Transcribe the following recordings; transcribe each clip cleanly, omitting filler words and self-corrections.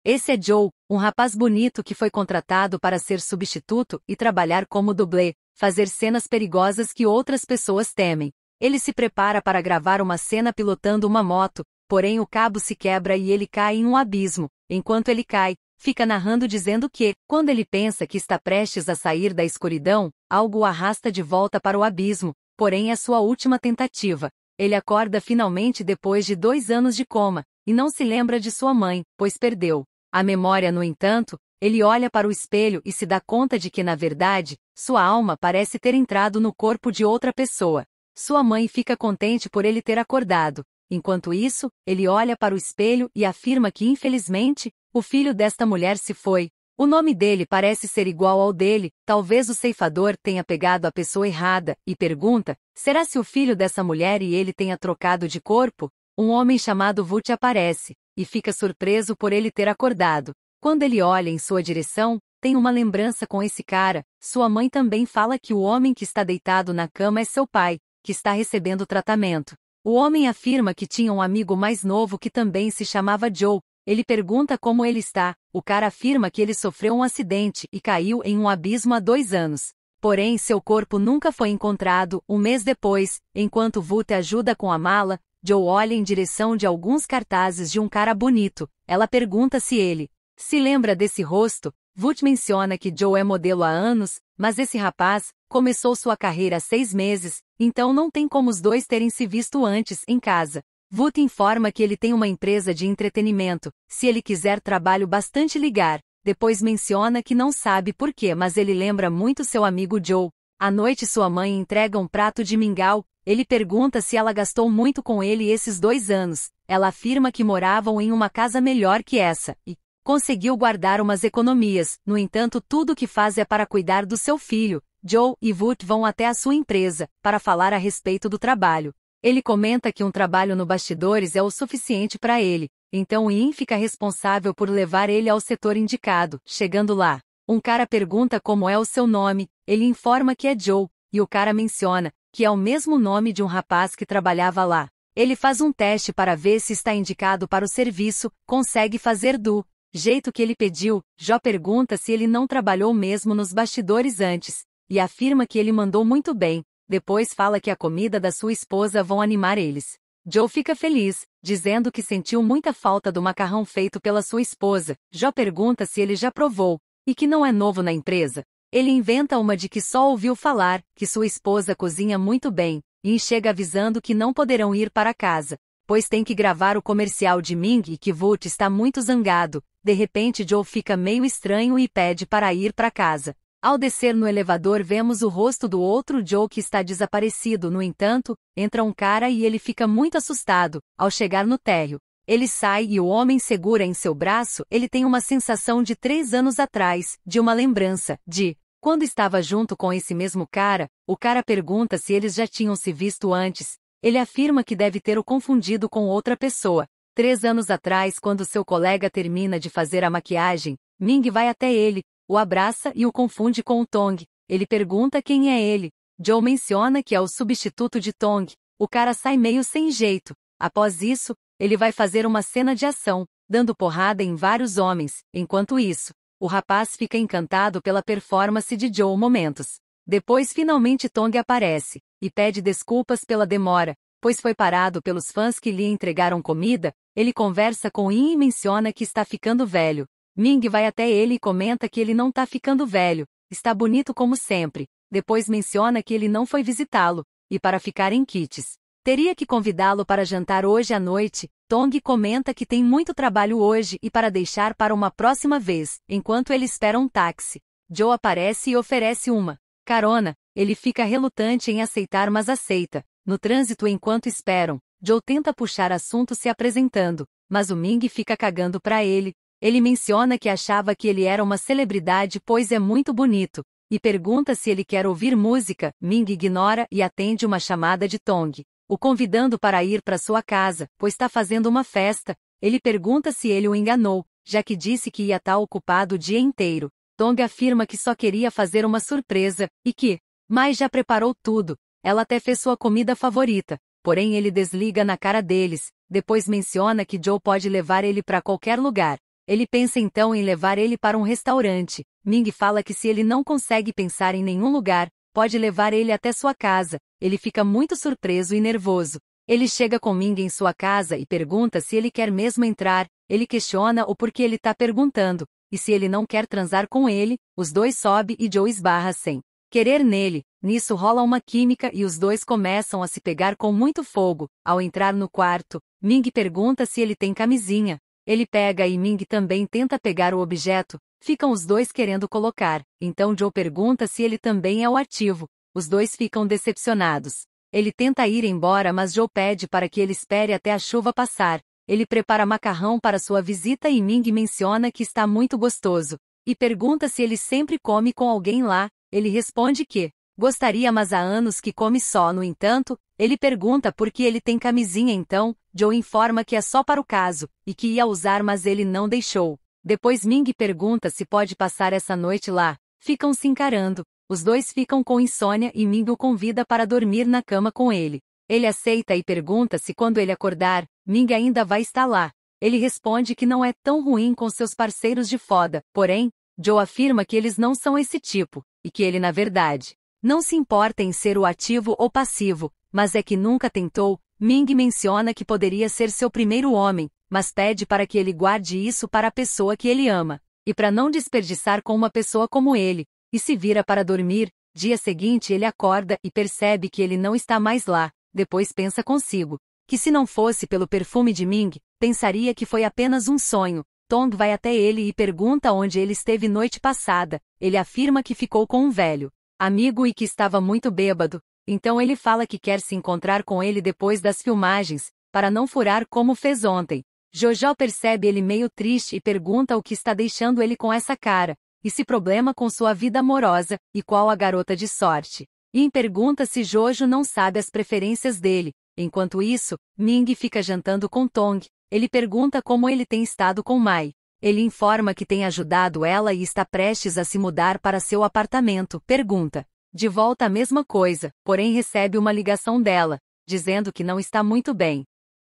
Esse é Joe, um rapaz bonito que foi contratado para ser substituto e trabalhar como dublê, fazer cenas perigosas que outras pessoas temem. Ele se prepara para gravar uma cena pilotando uma moto, porém o cabo se quebra e ele cai em um abismo. Enquanto ele cai, fica narrando dizendo que, quando ele pensa que está prestes a sair da escuridão, algo o arrasta de volta para o abismo, porém é sua última tentativa. Ele acorda finalmente depois de 2 anos de coma, e não se lembra de sua mãe, pois perdeu a memória. No entanto, ele olha para o espelho e se dá conta de que, na verdade, sua alma parece ter entrado no corpo de outra pessoa. Sua mãe fica contente por ele ter acordado. Enquanto isso, ele olha para o espelho e afirma que, infelizmente, o filho desta mulher se foi. O nome dele parece ser igual ao dele, talvez o ceifador tenha pegado a pessoa errada, e pergunta: será se o filho dessa mulher e ele tenha trocado de corpo? Um homem chamado Vult aparece, e fica surpreso por ele ter acordado. Quando ele olha em sua direção, tem uma lembrança com esse cara. Sua mãe também fala que o homem que está deitado na cama é seu pai, que está recebendo tratamento. O homem afirma que tinha um amigo mais novo que também se chamava Joe. Ele pergunta como ele está. O cara afirma que ele sofreu um acidente e caiu em um abismo há 2 anos. Porém, seu corpo nunca foi encontrado. Um mês depois, enquanto Vult ajuda com a mala, Joe olha em direção de alguns cartazes de um cara bonito. Ela pergunta se ele se lembra desse rosto. Vult menciona que Joe é modelo há anos, mas esse rapaz começou sua carreira há 6 meses, então não tem como os dois terem se visto antes em casa. Vult informa que ele tem uma empresa de entretenimento, se ele quiser trabalho bastante ligar. Depois menciona que não sabe por quê, mas ele lembra muito seu amigo Joe. À noite sua mãe entrega um prato de mingau. Ele pergunta se ela gastou muito com ele esses 2 anos. Ela afirma que moravam em uma casa melhor que essa, e conseguiu guardar umas economias. No entanto, tudo o que faz é para cuidar do seu filho. Joe e Vult vão até a sua empresa, para falar a respeito do trabalho. Ele comenta que um trabalho no bastidores é o suficiente para ele, então Ian fica responsável por levar ele ao setor indicado. Chegando lá, um cara pergunta como é o seu nome, ele informa que é Joe, e o cara menciona que é o mesmo nome de um rapaz que trabalhava lá. Ele faz um teste para ver se está indicado para o serviço, consegue fazer do jeito que ele pediu. Joe pergunta se ele não trabalhou mesmo nos bastidores antes, e afirma que ele mandou muito bem. Depois fala que a comida da sua esposa vão animar eles. Joe fica feliz, dizendo que sentiu muita falta do macarrão feito pela sua esposa. Joe pergunta se ele já provou, e que não é novo na empresa. Ele inventa uma de que só ouviu falar, que sua esposa cozinha muito bem, e chega avisando que não poderão ir para casa, pois tem que gravar o comercial de Ming e que Vult está muito zangado. De repente Joe fica meio estranho e pede para ir para casa. Ao descer no elevador vemos o rosto do outro Joe que está desaparecido. No entanto, entra um cara e ele fica muito assustado. Ao chegar no térreo, ele sai e o homem segura em seu braço. Ele tem uma sensação de 3 anos atrás, de uma lembrança, de quando estava junto com esse mesmo cara. O cara pergunta se eles já tinham se visto antes. Ele afirma que deve ter o confundido com outra pessoa. 3 anos atrás, quando seu colega termina de fazer a maquiagem, Ming vai até ele, o abraça e o confunde com o Tong. Ele pergunta quem é ele. Joe menciona que é o substituto de Tong. O cara sai meio sem jeito. Após isso, ele vai fazer uma cena de ação, dando porrada em vários homens. Enquanto isso, o rapaz fica encantado pela performance de Joe momentos. Depois finalmente Tong aparece, e pede desculpas pela demora, pois foi parado pelos fãs que lhe entregaram comida. Ele conversa com Ian e menciona que está ficando velho. Ming vai até ele e comenta que ele não está ficando velho, está bonito como sempre. Depois menciona que ele não foi visitá-lo, e para ficar em kits, teria que convidá-lo para jantar hoje à noite. Tong comenta que tem muito trabalho hoje e para deixar para uma próxima vez. Enquanto ele espera um táxi, Joe aparece e oferece uma carona. Ele fica relutante em aceitar, mas aceita. No trânsito enquanto esperam, Joe tenta puxar assunto se apresentando, mas o Ming fica cagando para ele. Ele menciona que achava que ele era uma celebridade pois é muito bonito, e pergunta se ele quer ouvir música. Ming ignora e atende uma chamada de Tong, o convidando para ir para sua casa, pois está fazendo uma festa. Ele pergunta se ele o enganou, já que disse que ia estar ocupado o dia inteiro. Tong afirma que só queria fazer uma surpresa, e que, mas já preparou tudo. Ela até fez sua comida favorita, porém ele desliga na cara deles. Depois menciona que Joe pode levar ele para qualquer lugar. Ele pensa então em levar ele para um restaurante. Ming fala que se ele não consegue pensar em nenhum lugar, pode levar ele até sua casa. Ele fica muito surpreso e nervoso. Ele chega com Ming em sua casa e pergunta se ele quer mesmo entrar. Ele questiona o porquê ele tá perguntando, e se ele não quer transar com ele. Os dois sobem e Joe esbarra sem querer nele. Nisso rola uma química e os dois começam a se pegar com muito fogo. Ao entrar no quarto, Ming pergunta se ele tem camisinha. Ele pega e Ming também tenta pegar o objeto. Ficam os dois querendo colocar. Então Joe pergunta se ele também é o ativo. Os dois ficam decepcionados. Ele tenta ir embora, mas Joe pede para que ele espere até a chuva passar. Ele prepara macarrão para sua visita e Ming menciona que está muito gostoso. E pergunta se ele sempre come com alguém lá. Ele responde que gostaria, mas há anos que come só. No entanto, ele pergunta por que ele tem camisinha. Então Joe informa que é só para o caso, e que ia usar, mas ele não deixou. Depois Ming pergunta se pode passar essa noite lá. Ficam se encarando. Os dois ficam com insônia e Ming o convida para dormir na cama com ele. Ele aceita e pergunta se quando ele acordar, Ming ainda vai estar lá. Ele responde que não é tão ruim com seus parceiros de foda, porém, Joe afirma que eles não são esse tipo, e que ele na verdade não se importa em ser o ativo ou passivo, mas é que nunca tentou. Ming menciona que poderia ser seu primeiro homem, mas pede para que ele guarde isso para a pessoa que ele ama, e para não desperdiçar com uma pessoa como ele, e se vira para dormir. Dia seguinte ele acorda e percebe que ele não está mais lá. Depois pensa consigo que se não fosse pelo perfume de Ming, pensaria que foi apenas um sonho. Tong vai até ele e pergunta onde ele esteve noite passada. Ele afirma que ficou com um velho amigo e que estava muito bêbado. Então ele fala que quer se encontrar com ele depois das filmagens, para não furar como fez ontem. Jojo percebe ele meio triste e pergunta o que está deixando ele com essa cara, e se problema com sua vida amorosa, e qual a garota de sorte. Yin pergunta se Jojo não sabe as preferências dele. Enquanto isso, Ming fica jantando com Tong. Ele pergunta como ele tem estado com Mai. Ele informa que tem ajudado ela e está prestes a se mudar para seu apartamento. Pergunta de volta a mesma coisa, porém recebe uma ligação dela, dizendo que não está muito bem.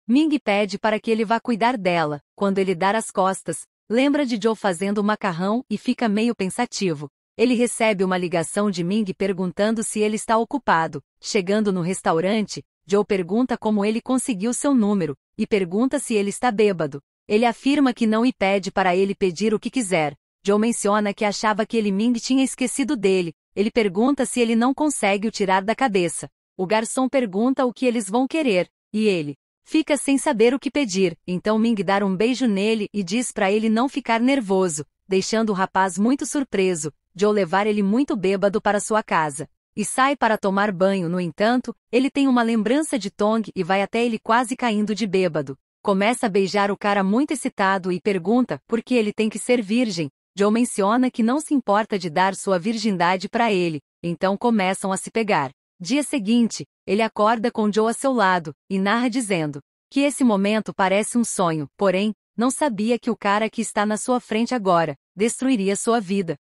Ming pede para que ele vá cuidar dela. Quando ele dá as costas, lembra de Joe fazendo macarrão e fica meio pensativo. Ele recebe uma ligação de Ming perguntando se ele está ocupado. Chegando no restaurante, Joe pergunta como ele conseguiu seu número, e pergunta se ele está bêbado. Ele afirma que não e pede para ele pedir o que quiser. Joe menciona que achava que Ming tinha esquecido dele. Ele pergunta se ele não consegue o tirar da cabeça. O garçom pergunta o que eles vão querer, e ele fica sem saber o que pedir. Então Ming dá um beijo nele e diz para ele não ficar nervoso, deixando o rapaz muito surpreso. Joe levar ele muito bêbado para sua casa e sai para tomar banho. No entanto, ele tem uma lembrança de Tong e vai até ele quase caindo de bêbado. Começa a beijar o cara muito excitado e pergunta por que ele tem que ser virgem. Joe menciona que não se importa de dar sua virgindade para ele, então começam a se pegar. Dia seguinte, ele acorda com Joe a seu lado, e narra dizendo que esse momento parece um sonho, porém, não sabia que o cara que está na sua frente agora destruiria sua vida.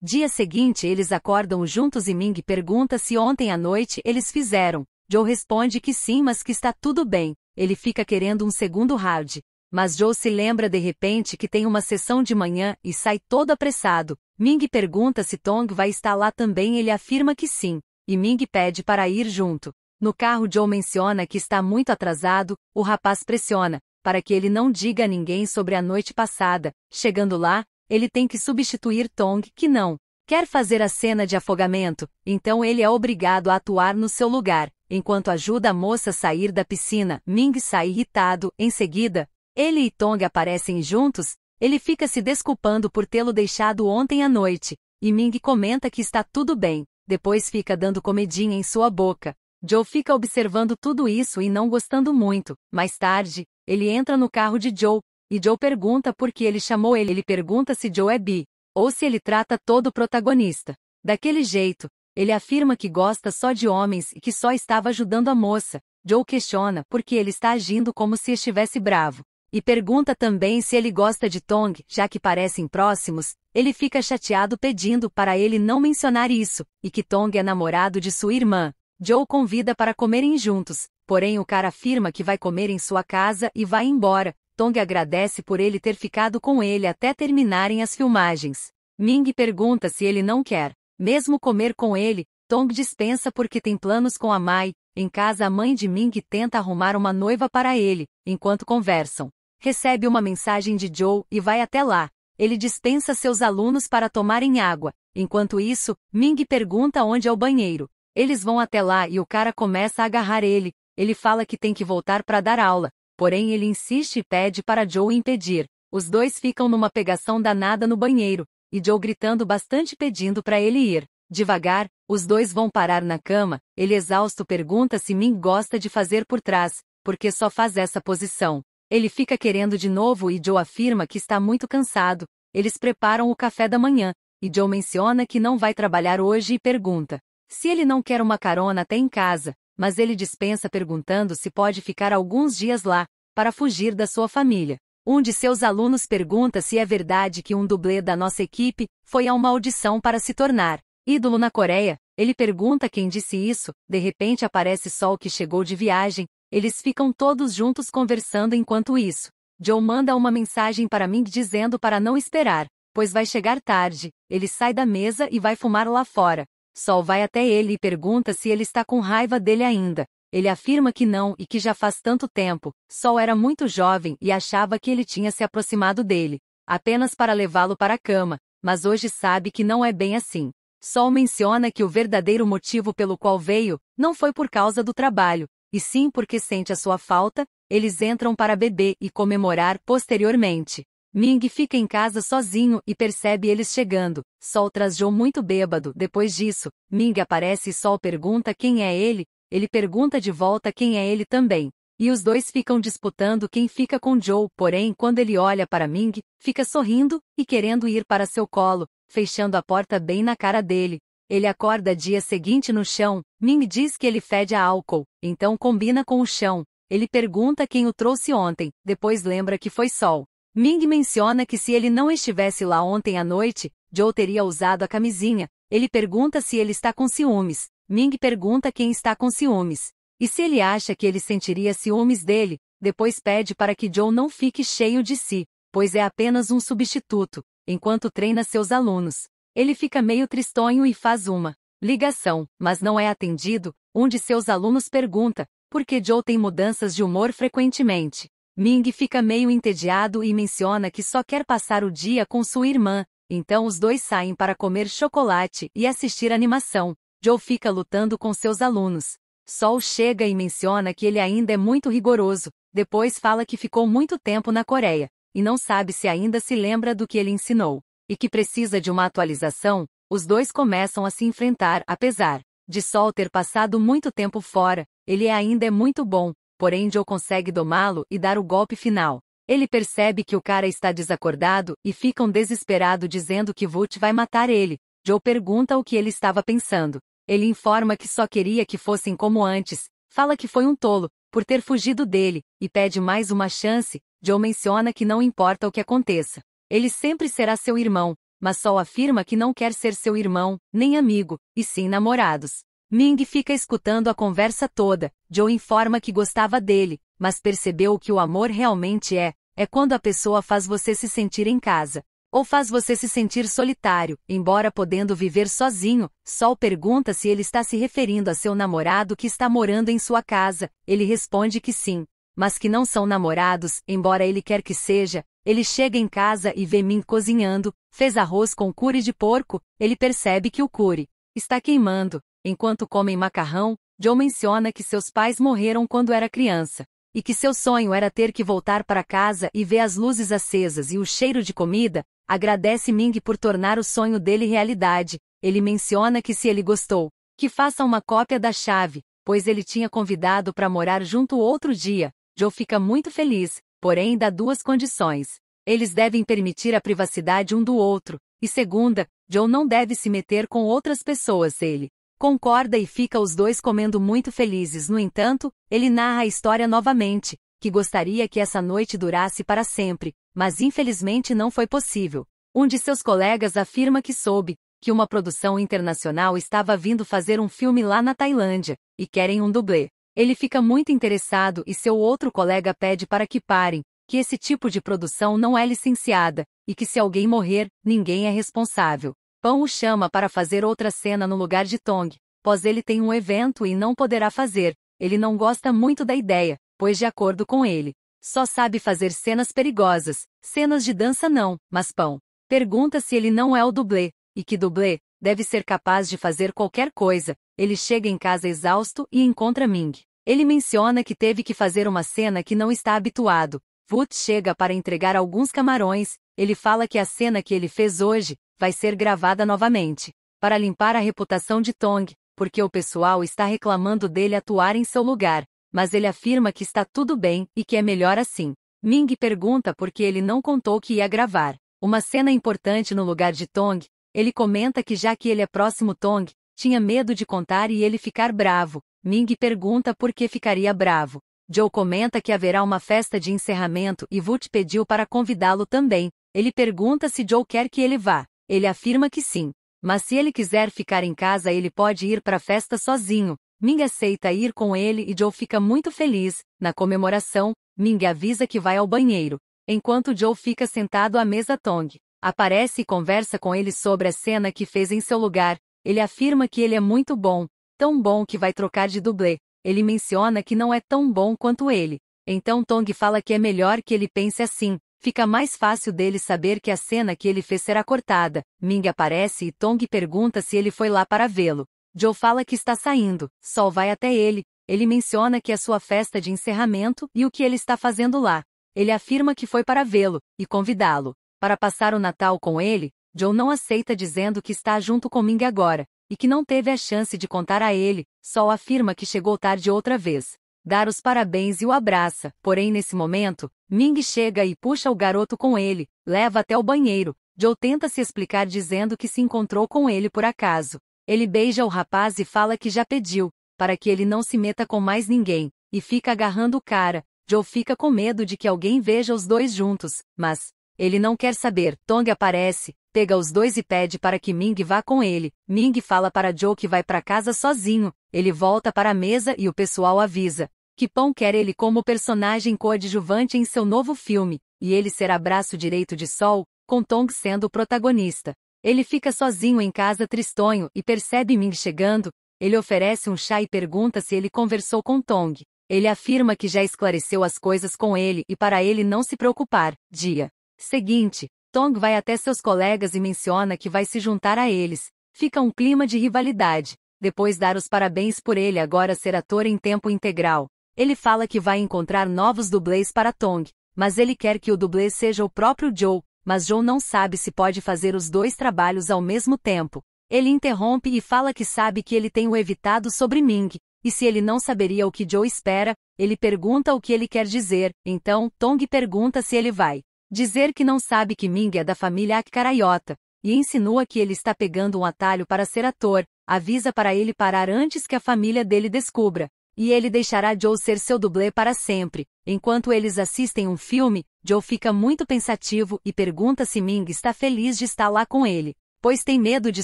Dia seguinte eles acordam juntos e Ming pergunta se ontem à noite eles fizeram. Joe responde que sim, mas que está tudo bem. Ele fica querendo um segundo round. Mas Joe se lembra de repente que tem uma sessão de manhã e sai todo apressado. Ming pergunta se Tong vai estar lá também. Ele afirma que sim, e Ming pede para ir junto. No carro Joe menciona que está muito atrasado. O rapaz pressiona para que ele não diga a ninguém sobre a noite passada. Chegando lá, ele tem que substituir Tong, que não quer fazer a cena de afogamento, então ele é obrigado a atuar no seu lugar. Enquanto ajuda a moça a sair da piscina, Ming sai irritado. Em seguida, ele e Tong aparecem juntos. Ele fica se desculpando por tê-lo deixado ontem à noite, e Ming comenta que está tudo bem. Depois fica dando comidinha em sua boca. Joe fica observando tudo isso e não gostando muito. Mais tarde, ele entra no carro de Joe, e Joe pergunta por que ele chamou ele. Ele pergunta se Joe é bi, ou se ele trata todo protagonista daquele jeito. Ele afirma que gosta só de homens e que só estava ajudando a moça. Joe questiona por que ele está agindo como se estivesse bravo. E pergunta também se ele gosta de Tong, já que parecem próximos. Ele fica chateado pedindo para ele não mencionar isso, e que Tong é namorado de sua irmã. Joe convida para comerem juntos, porém o cara afirma que vai comer em sua casa e vai embora. Tong agradece por ele ter ficado com ele até terminarem as filmagens. Ming pergunta se ele não quer mesmo comer com ele. Tong dispensa porque tem planos com a Mai. Em casa, a mãe de Ming tenta arrumar uma noiva para ele, enquanto conversam. Recebe uma mensagem de Joe e vai até lá. Ele dispensa seus alunos para tomarem água. Enquanto isso, Ming pergunta onde é o banheiro. Eles vão até lá e o cara começa a agarrar ele. Ele fala que tem que voltar para dar aula. Porém, ele insiste e pede para Joe impedir. Os dois ficam numa pegação danada no banheiro, e Joe gritando bastante pedindo para ele ir. Devagar, os dois vão parar na cama. Ele exausto pergunta se Ming gosta de fazer por trás, porque só faz essa posição. Ele fica querendo de novo e Joe afirma que está muito cansado. Eles preparam o café da manhã, e Joe menciona que não vai trabalhar hoje e pergunta se ele não quer uma carona até em casa, mas ele dispensa perguntando se pode ficar alguns dias lá, para fugir da sua família. Um de seus alunos pergunta se é verdade que um dublê da nossa equipe foi a uma audição para se tornar ídolo na Coreia. Ele pergunta quem disse isso. De repente aparece Sol, que chegou de viagem. Eles ficam todos juntos conversando enquanto isso. Joe manda uma mensagem para Ming dizendo para não esperar, pois vai chegar tarde. Ele sai da mesa e vai fumar lá fora. Sol vai até ele e pergunta se ele está com raiva dele ainda. Ele afirma que não e que já faz tanto tempo. Sol era muito jovem e achava que ele tinha se aproximado dele, apenas para levá-lo para a cama, mas hoje sabe que não é bem assim. Sol menciona que o verdadeiro motivo pelo qual veio não foi por causa do trabalho, e sim porque sente a sua falta. Eles entram para beber e comemorar posteriormente. Ming fica em casa sozinho e percebe eles chegando. Sol traz Joe muito bêbado. Depois disso, Ming aparece e Sol pergunta quem é ele. Ele pergunta de volta quem é ele também. E os dois ficam disputando quem fica com Joe. Porém, quando ele olha para Ming, fica sorrindo e querendo ir para seu colo, fechando a porta bem na cara dele. Ele acorda dia seguinte no chão. Ming diz que ele fede a álcool, então combina com o chão. Ele pergunta quem o trouxe ontem, depois lembra que foi Sol. Ming menciona que se ele não estivesse lá ontem à noite, Joe teria usado a camisinha. Ele pergunta se ele está com ciúmes. Ming pergunta quem está com ciúmes, e se ele acha que ele sentiria ciúmes dele. Depois pede para que Joe não fique cheio de si, pois é apenas um substituto, enquanto treina seus alunos. Ele fica meio tristonho e faz uma ligação, mas não é atendido. Um de seus alunos pergunta por que Joe tem mudanças de humor frequentemente. Ming fica meio entediado e menciona que só quer passar o dia com sua irmã, então os dois saem para comer chocolate e assistir animação. Joe fica lutando com seus alunos. Sol chega e menciona que ele ainda é muito rigoroso, depois fala que ficou muito tempo na Coreia, e não sabe se ainda se lembra do que ele ensinou, e que precisa de uma atualização. Os dois começam a se enfrentar. Apesar de Sol ter passado muito tempo fora, ele ainda é muito bom. Porém, Joe consegue domá-lo e dar o golpe final. Ele percebe que o cara está desacordado e ficam desesperado dizendo que Vult vai matar ele. Joe pergunta o que ele estava pensando. Ele informa que só queria que fossem como antes. Fala que foi um tolo por ter fugido dele e pede mais uma chance. Joe menciona que não importa o que aconteça, ele sempre será seu irmão, mas Sol afirma que não quer ser seu irmão, nem amigo, e sim namorados. Ming fica escutando a conversa toda. Joe informa que gostava dele, mas percebeu o que o amor realmente é quando a pessoa faz você se sentir em casa, ou faz você se sentir solitário, embora podendo viver sozinho. Sol pergunta se ele está se referindo a seu namorado que está morando em sua casa. Ele responde que sim, mas que não são namorados, embora ele quer que seja. Ele chega em casa e vê Ming cozinhando. Fez arroz com curry de porco. Ele percebe que o curry está queimando. Enquanto comem macarrão, Joe menciona que seus pais morreram quando era criança, e que seu sonho era ter que voltar para casa e ver as luzes acesas e o cheiro de comida. Agradece Ming por tornar o sonho dele realidade. Ele menciona que se ele gostou, que faça uma cópia da chave, pois ele tinha convidado para morar junto outro dia. Joe fica muito feliz, porém dá duas condições. Eles devem permitir a privacidade um do outro, e segunda, Joe não deve se meter com outras pessoas. Ele concorda e fica os dois comendo muito felizes. No entanto, ele narra a história novamente, que gostaria que essa noite durasse para sempre, mas infelizmente não foi possível. Um de seus colegas afirma que soube que uma produção internacional estava vindo fazer um filme lá na Tailândia, e querem um dublê. Ele fica muito interessado e seu outro colega pede para que parem, que esse tipo de produção não é licenciada, e que se alguém morrer, ninguém é responsável. Pão o chama para fazer outra cena no lugar de Tong, pois ele tem um evento e não poderá fazer. Ele não gosta muito da ideia, pois de acordo com ele, só sabe fazer cenas perigosas, cenas de dança não, mas Pão pergunta se ele não é o dublê, e que dublê deve ser capaz de fazer qualquer coisa. Ele chega em casa exausto e encontra Ming. Ele menciona que teve que fazer uma cena que não está habituado. Woot chega para entregar alguns camarões. Ele fala que a cena que ele fez hoje vai ser gravada novamente, para limpar a reputação de Tong, porque o pessoal está reclamando dele atuar em seu lugar, mas ele afirma que está tudo bem e que é melhor assim. Ming pergunta por que ele não contou que ia gravar uma cena importante no lugar de Tong. Ele comenta que já que ele é próximo Tong, tinha medo de contar e ele ficar bravo. Ming pergunta por que ficaria bravo. Joe comenta que haverá uma festa de encerramento e Woot pediu para convidá-lo também. Ele pergunta se Joe quer que ele vá. Ele afirma que sim. Mas se ele quiser ficar em casa ele pode ir para a festa sozinho. Ming aceita ir com ele e Joe fica muito feliz. Na comemoração, Ming avisa que vai ao banheiro. Enquanto Joe fica sentado à mesa, Tong aparece e conversa com ele sobre a cena que fez em seu lugar. Ele afirma que ele é muito bom, tão bom que vai trocar de dublê. Ele menciona que não é tão bom quanto ele. Então Tong fala que é melhor que ele pense assim. Fica mais fácil dele saber que a cena que ele fez será cortada. Ming aparece e Tong pergunta se ele foi lá para vê-lo. Joe fala que está saindo. Sol vai até ele. Ele menciona que é sua festa de encerramento e o que ele está fazendo lá. Ele afirma que foi para vê-lo e convidá-lo para passar o Natal com ele. Joe não aceita dizendo que está junto com Ming agora, e que não teve a chance de contar a ele. Sol afirma que chegou tarde outra vez. Dar os parabéns e o abraça, porém nesse momento, Ming chega e puxa o garoto com ele, leva até o banheiro. Joe tenta se explicar dizendo que se encontrou com ele por acaso. Ele beija o rapaz e fala que já pediu, para que ele não se meta com mais ninguém, e fica agarrando o cara. Joe fica com medo de que alguém veja os dois juntos, mas ele não quer saber. Tong aparece, pega os dois e pede para que Ming vá com ele. Ming fala para Joe que vai para casa sozinho. Ele volta para a mesa e o pessoal avisa que Pão quer ele como personagem coadjuvante em seu novo filme, e ele será braço direito de Sol, com Tong sendo o protagonista. Ele fica sozinho em casa tristonho e percebe Ming chegando. Ele oferece um chá e pergunta se ele conversou com Tong. Ele afirma que já esclareceu as coisas com ele e para ele não se preocupar. Dia seguinte, Tong vai até seus colegas e menciona que vai se juntar a eles. Fica um clima de rivalidade. Depois dar os parabéns por ele agora ser ator em tempo integral. Ele fala que vai encontrar novos dublês para Tong, mas ele quer que o dublê seja o próprio Joe, mas Joe não sabe se pode fazer os dois trabalhos ao mesmo tempo. Ele interrompe e fala que sabe que ele tem o evitado sobre Ming, e se ele não saberia o que Joe espera, ele pergunta o que ele quer dizer. Então, Tong pergunta se ele vai dizer que não sabe que Ming é da família Akkarayota, e insinua que ele está pegando um atalho para ser ator. Avisa para ele parar antes que a família dele descubra, e ele deixará Joe ser seu dublê para sempre. Enquanto eles assistem um filme, Joe fica muito pensativo e pergunta se Ming está feliz de estar lá com ele, pois tem medo de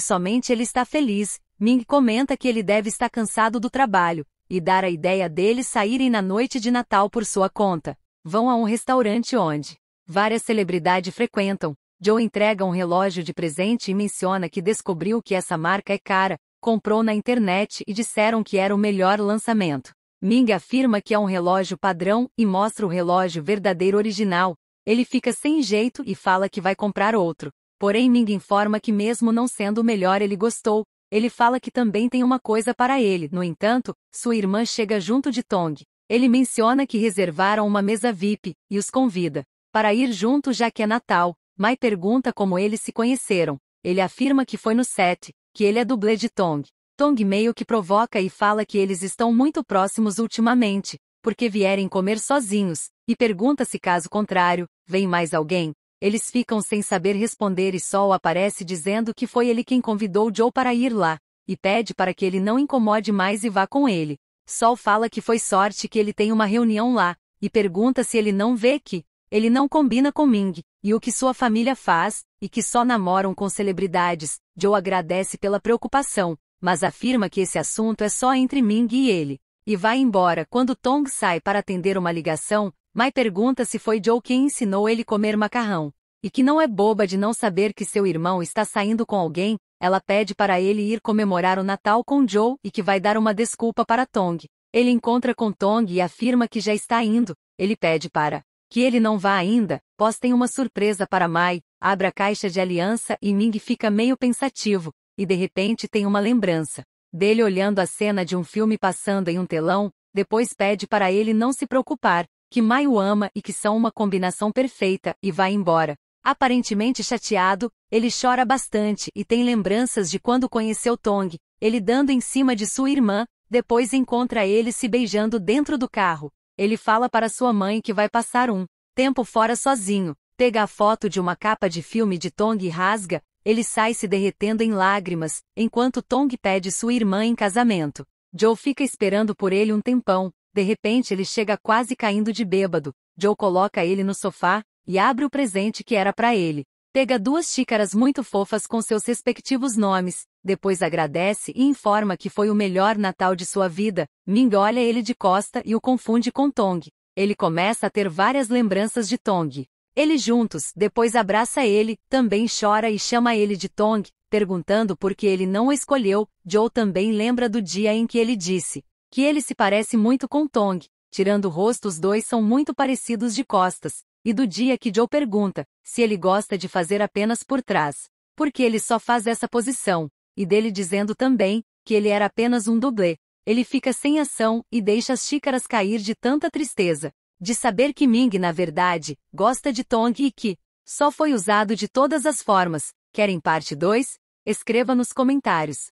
somente ele estar feliz. Ming comenta que ele deve estar cansado do trabalho, e dar a ideia deles saírem na noite de Natal por sua conta. Vão a um restaurante onde várias celebridades frequentam. Joe entrega um relógio de presente e menciona que descobriu que essa marca é cara, comprou na internet e disseram que era o melhor lançamento. Ming afirma que é um relógio padrão e mostra o relógio verdadeiro original. Ele fica sem jeito e fala que vai comprar outro. Porém Ming informa que mesmo não sendo o melhor ele gostou. Ele fala que também tem uma coisa para ele. No entanto, sua irmã chega junto de Tong. Ele menciona que reservaram uma mesa VIP e os convida para ir junto já que é Natal. Mai pergunta como eles se conheceram. Ele afirma que foi no set, que ele é dublê de Tong. Tong meio que provoca e fala que eles estão muito próximos ultimamente, porque vierem comer sozinhos, e pergunta se caso contrário, vem mais alguém. Eles ficam sem saber responder e Sol aparece dizendo que foi ele quem convidou Joe para ir lá, e pede para que ele não incomode mais e vá com ele. Sol fala que foi sorte que ele tem uma reunião lá, e pergunta se ele não vê que ele não combina com Ming, e o que sua família faz, e que só namoram com celebridades. Joe agradece pela preocupação, mas afirma que esse assunto é só entre Ming e ele, e vai embora. Quando Tong sai para atender uma ligação, Mai pergunta se foi Joe quem ensinou ele comer macarrão. E que não é boba de não saber que seu irmão está saindo com alguém, ela pede para ele ir comemorar o Natal com Joe e que vai dar uma desculpa para Tong. Ele encontra com Tong e afirma que já está indo. Ele pede para que ele não vá ainda, pois tem uma surpresa para Mai, abre a caixa de aliança e Ming fica meio pensativo, e de repente tem uma lembrança dele olhando a cena de um filme passando em um telão, depois pede para ele não se preocupar, que Mai o ama e que são uma combinação perfeita, e vai embora. Aparentemente chateado, ele chora bastante e tem lembranças de quando conheceu Tong, ele dando em cima de sua irmã, depois encontra eles se beijando dentro do carro. Ele fala para sua mãe que vai passar um tempo fora sozinho, pega a foto de uma capa de filme de Tong e rasga, ele sai se derretendo em lágrimas, enquanto Tong pede sua irmã em casamento. Joe fica esperando por ele um tempão, de repente ele chega quase caindo de bêbado. Joe coloca ele no sofá e abre o presente que era para ele. Pega 2 xícaras muito fofas com seus respectivos nomes, depois agradece e informa que foi o melhor Natal de sua vida. Ming olha ele de costa e o confunde com Tong. Ele começa a ter várias lembranças de Tong. Eles juntos, depois abraça ele, também chora e chama ele de Tong, perguntando por que ele não o escolheu. Joe também lembra do dia em que ele disse que ele se parece muito com Tong. Tirando o rosto, os dois são muito parecidos de costas. E do dia que Joe pergunta se ele gosta de fazer apenas por trás, porque ele só faz essa posição, e dele dizendo também que ele era apenas um dublê. Ele fica sem ação e deixa as xícaras cair de tanta tristeza, de saber que Ming na verdade gosta de Tong e que só foi usado de todas as formas. Querem parte 2? Escreva nos comentários.